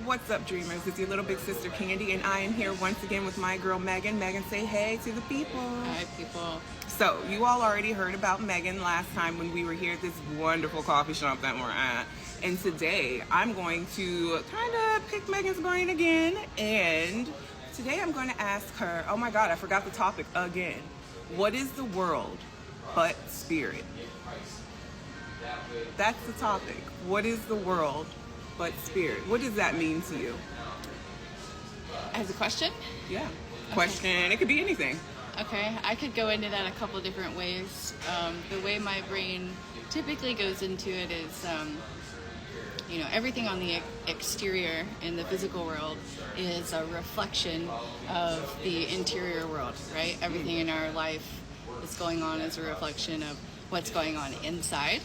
What's up, dreamers? It's your little big sister Candy, and I am here once again with my girl Megan. Megan, say hey to the people. Hi, people. So, you all already heard about Megan last time when we were here at this wonderful coffee shop that we're at. And today, I'm going to kind of pick Megan's brain again. And today, I'm going to ask her, oh my God, I forgot the topic again. What is the world but spirit? That's the topic. What is the world but spirit? What does that mean to you? As a question? Yeah. Question. It could be anything. Okay, I could go into that a couple different ways. The way my brain typically goes into it is, everything on the exterior in the physical world is a reflection of the interior world, right? Everything in our life that's going on is a reflection of what's going on inside.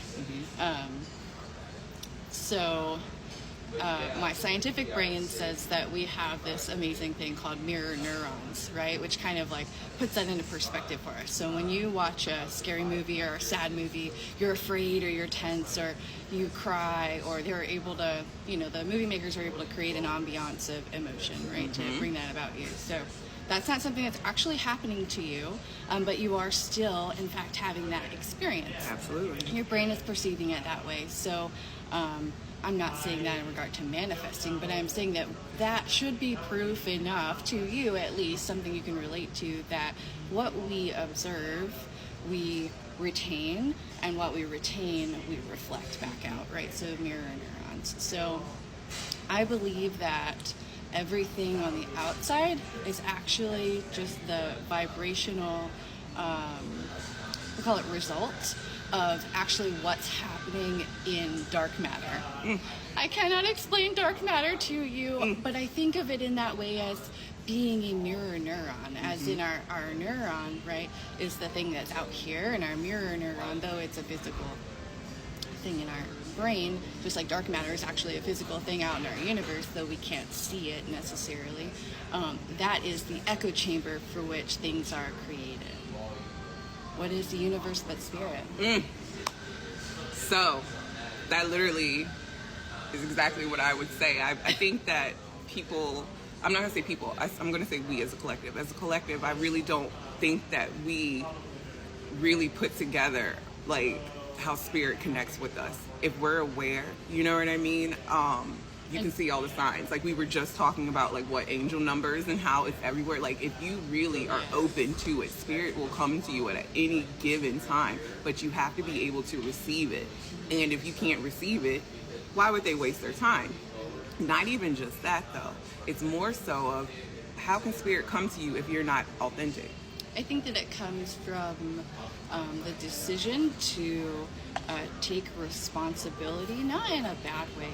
My scientific brain says that we have this amazing thing called mirror neurons, right? Which kind of like puts that into perspective for us. So when you watch a scary movie or a sad movie, you're afraid or you're tense or you cry, or they're able to, the movie makers are able to create an ambiance of emotion, right? To bring that about you. So that's not something that's actually happening to you, but you are still, in fact, having that experience. Absolutely. Your brain is perceiving it that way. So I'm not saying that in regard to manifesting, but I'm saying that that should be proof enough to you, at least, something you can relate to, that what we observe, we retain, and what we retain, we reflect back out, right? So mirror neurons. So I believe that everything on the outside is actually just the vibrational, we call it result of actually what's happening in dark matter. I cannot explain dark matter to you, but I think of it in that way as being a mirror neuron, as in our neuron, right, is the thing that's out here, and our mirror neuron, though it's a physical thing in our brain, just like dark matter is actually a physical thing out in our universe, though we can't see it necessarily. That is the echo chamber for which things are created. What is the universe but spirit? So, that literally is exactly what I would say. I think that people, I'm not going to say people, I'm going to say we as a collective. As a collective, I really don't think that we really put together, like, how spirit connects with us. If we're aware, you know what I mean? You can see all the signs. Like we were just talking about, like, what angel numbers and how it's everywhere. Like if you really are open to it, spirit will come to you at any given time, but you have to be able to receive it. And if you can't receive it, why would they waste their time? Not even just that though. It's more so of how can spirit come to you if you're not authentic? I think that it comes from the decision to take responsibility, not in a bad way,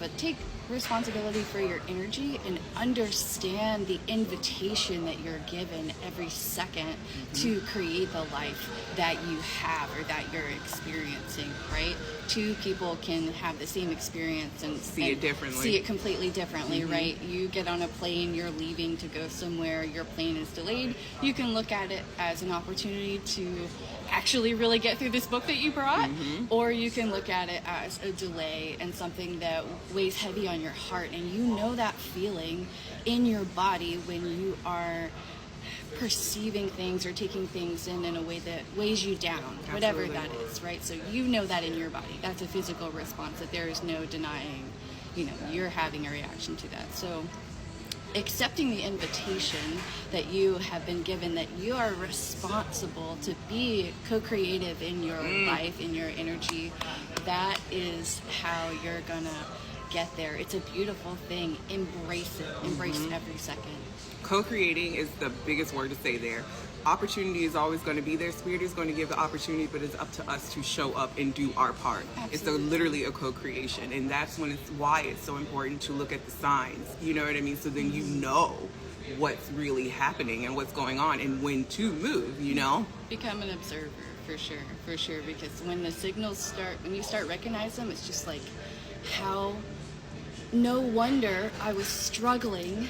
but take responsibility for your energy and understand the invitation that you're given every second to create the life that you have or that you're experiencing, right? Two people can have the same experience and see it differently. See it completely differently, right? You get on a plane, you're leaving to go somewhere, your plane is delayed. You can look at it as an opportunity to actually really get through this book that you brought, or you can look at it as a delay and something that weighs heavy on your heart, and you know that feeling in your body when you are perceiving things or taking things in a way that weighs you down. Absolutely. Whatever that is, right? So you know that in your body. That's a physical response that there is no denying, you're having a reaction to that. So accepting the invitation that you have been given, that you are responsible to be co-creative in your life, in your energy, that is how you're gonna get there. It's a beautiful thing. Embrace it. Embrace every second. Co-creating is the biggest word to say there. Opportunity is always going to be there. Spirit is going to give the opportunity, but it's up to us to show up and do our part. Absolutely. It's literally a co-creation, and that's why it's so important to look at the signs. You know what I mean? So then you know what's really happening and what's going on and when to move, Become an observer, for sure, because when the signals when you start recognizing them, it's just like, no wonder I was struggling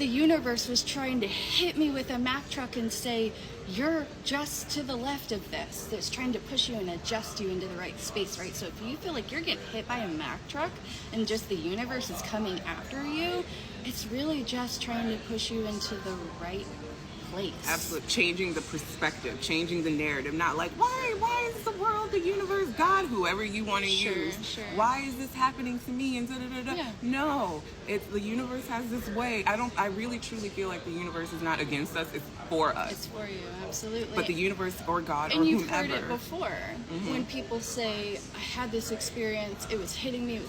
the universe was trying to hit me with a Mack truck and say, you're just to the left of this. It's trying to push you and adjust you into the right space, right? So if you feel like you're getting hit by a Mack truck and just the universe is coming after you, it's really just trying to push you into the right place. Absolutely. Changing the perspective, changing the narrative. Not like, why is the world, the universe, God, whoever you want to use. Sure. Why is this happening to me? And da-da-da-da. Yeah. No, it's the universe has this way. I really truly feel like the universe is not against us, it's for us. It's for you, absolutely. But the universe or God and or you've whomever. heard it before when people say, I had this experience, it was hitting me,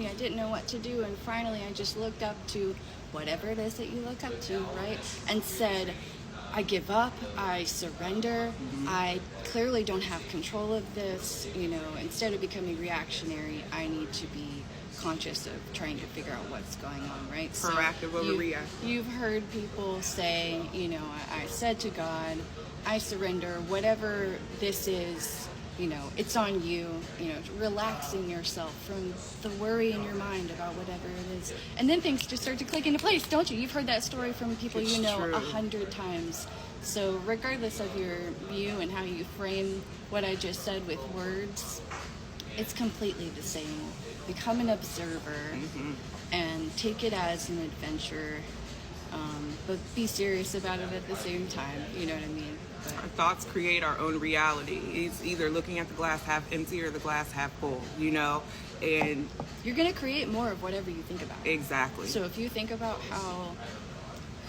I didn't know what to do, and finally I just looked up to whatever it is that you look up to, right? And said, I give up, I surrender, I clearly don't have control of this, instead of becoming reactionary, I need to be conscious of trying to figure out what's going on, right? Proactive over reactive. You've heard people say, I said to God, I surrender, whatever this is, it's on you, relaxing yourself from the worry in your mind about whatever it is. And then things just start to click into place, don't you? You've heard that story from people It's you know true. 100 times. So regardless of your view and how you frame what I just said with words, it's completely the same. Become an observer and take it as an adventure, but be serious about it at the same time, you know what I mean? Our thoughts create our own reality. It's either looking at the glass half empty or the glass half full, and you're going to create more of whatever you think about. Exactly. So if you think about how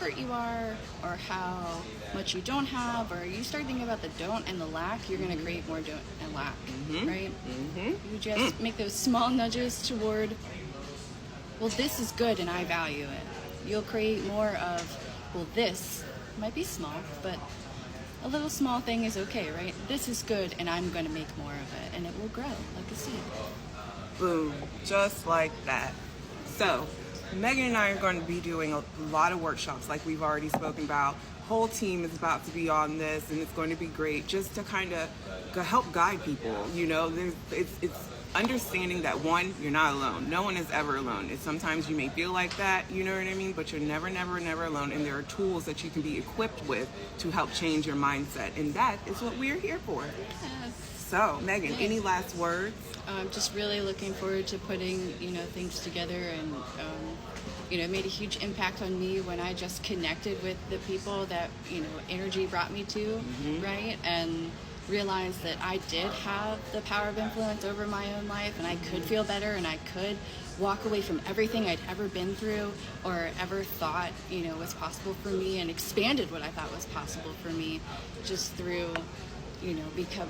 hurt you are or how much you don't have, or you start thinking about the don't and the lack, you're going to create more don't and lack, right? You just make those small nudges toward, well, this is good and I value it. You'll create more of, well, this might be small, but a little small thing is okay, right? This is good and I'm going to make more of it, and it will grow like a seed. Boom. Just like that. So, Megan and I are going to be doing a lot of workshops like we've already spoken about. Whole team is about to be on this, and it's going to be great just to kind of help guide people. It's understanding that, one, you're not alone. No one is ever alone. Sometimes you may feel like that, you know what I mean? But you're never, never, never alone. And there are tools that you can be equipped with to help change your mindset. And that is what we're here for. Yes. So, Megan, any last words? I'm just really looking forward to putting, things together, and, it made a huge impact on me when I just connected with the people that, energy brought me to, right? And realized that I did have the power of influence over my own life, and I could feel better, and I could walk away from everything I'd ever been through or ever thought, was possible for me, and expanded what I thought was possible for me just through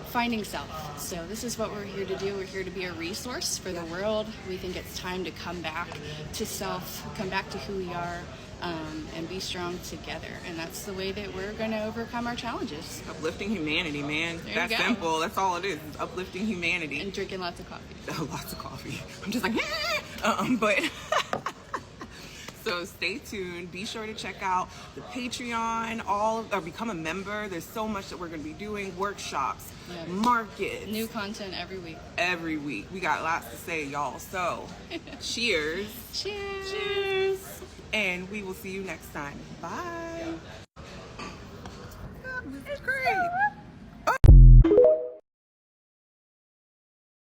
finding self. So this is what we're here to do. We're here to be a resource for the world. We think it's time to come back to self, come back to who we are, and be strong together. And that's the way that we're going to overcome our challenges. Uplifting humanity, man. That's simple. That's all it is. It's uplifting humanity. And drinking lots of coffee. Lots of coffee. I'm just like, but... So stay tuned. Be sure to check out the Patreon, or become a member. There's so much that we're going to be doing. Workshops, markets. New content every week. Every week. We got lots to say, y'all. So, cheers. Cheers. Cheers. And we will see you next time. Bye.